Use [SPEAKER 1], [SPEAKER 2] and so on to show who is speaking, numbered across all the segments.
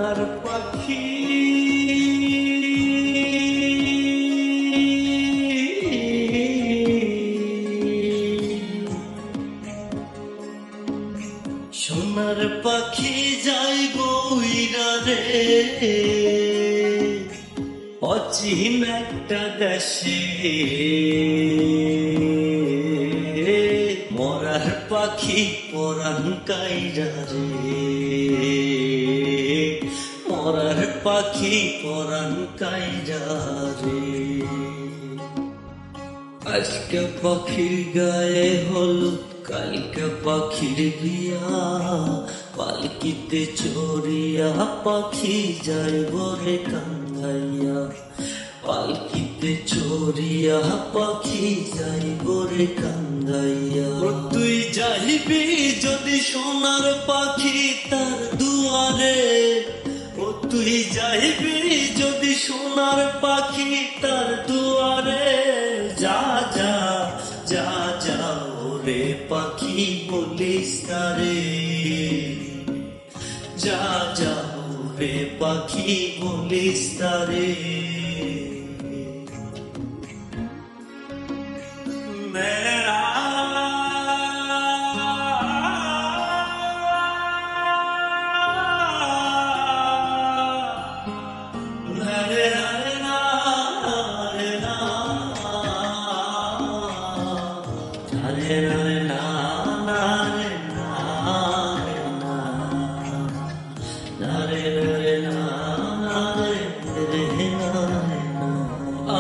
[SPEAKER 1] সোনার পাখি সোনার পাখি যাইব উইরা রে অচিন একটা দেশে মরার পাখি পরাণ কাইরা রে মরার পাখি পরাণ কাইরা রে আজকে পাখির গায়ে হলুদ কালকে পাখির বিয়া পালকিতে চড়িয়া পাখি যাইব রে কান্দাইয়া পালকিতে চড়িয়া পাখি যাইব রে কান্দাইয়া তুই যাইবি যদি সোনার পাখি তার দুয়ারে ও তুই যাইবি যদি সোনার পাখি তার দুয়ারে যা যা যা যা ওরে পাখি বলিস তারে যা যা ওরে পাখি বলিস তারে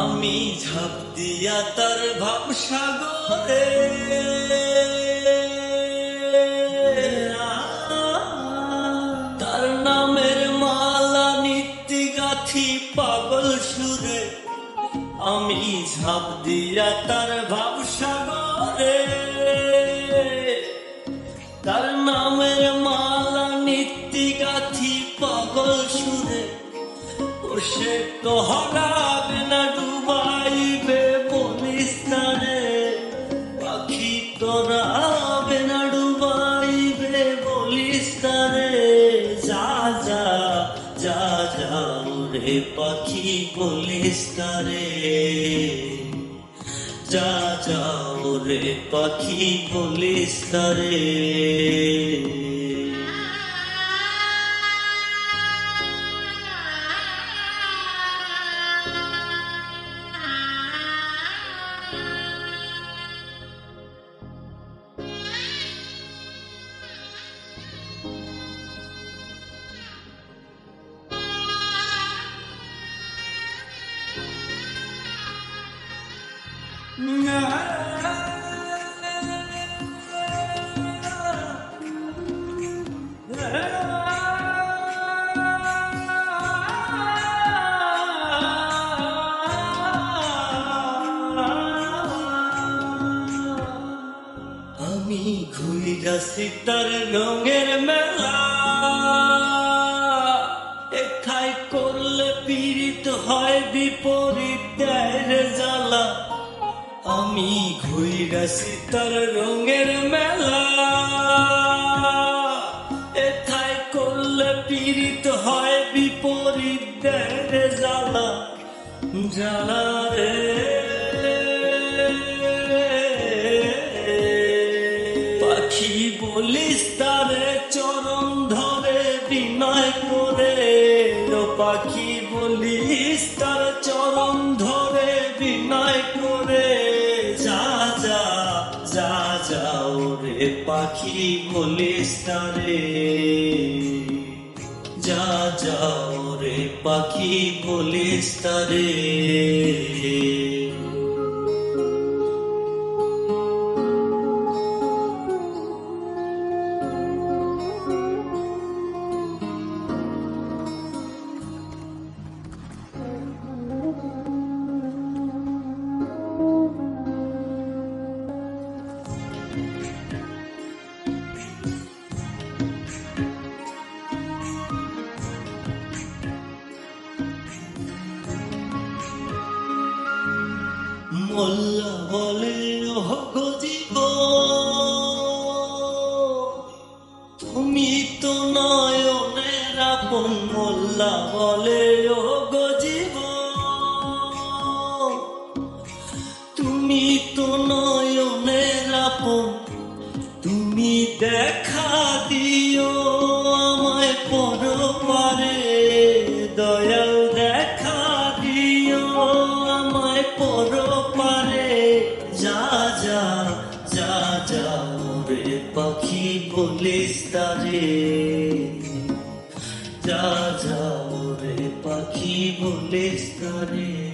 [SPEAKER 1] আমি ঝাঁপ দিয়া তার ভাবসাগরে তার নামের মালা নিত্যি গাথি পাগল সুরে আমি ঝাঁপ দিয়া তার ভাবসাগরে তার নামের মালা নিত্যি গাথি পাগল সুরে সে তো হারাবে না ডুবাইবে বলিস না রে পাখি তোরাবে না ডুবাইবে বলিস না রে যা যা যা যা রে পাখি বলিস না রে যা যা রে পাখি বলিস না রে আমি ঘুইরাছি তার রঙের মেলা একাই করলে পীড়িত হয় বিপরীত দেয় জ্বালা আমি ঘুইরাছি তার রঙের মেলা একাই করলে পীড়িত হয় বিপরীত দেয় জ্বালা জ্বালা রে পাখি বলিস তারে চরণ ধরে বিনয় করে পাখি বলিস তার চরণ ধরে বিনয় করে যা যা যা যাও রে পাখি বলিস তারে যা যাও রে পাখি বলিস তারে মোল্লা বলে ওগো জীবন তুমি তো নয়নের আপন মোল্লা দোলা বলে ও গো জীবন, তুমি তো নয়নের আপন, তুমি দেখা দিও আমায় পরপারে, দয়াল দেখা দিও আমায় পরপারে। যা যা যা যা রে পাখি বলিস তারে, যা যা রে পাখি বলিস তারে।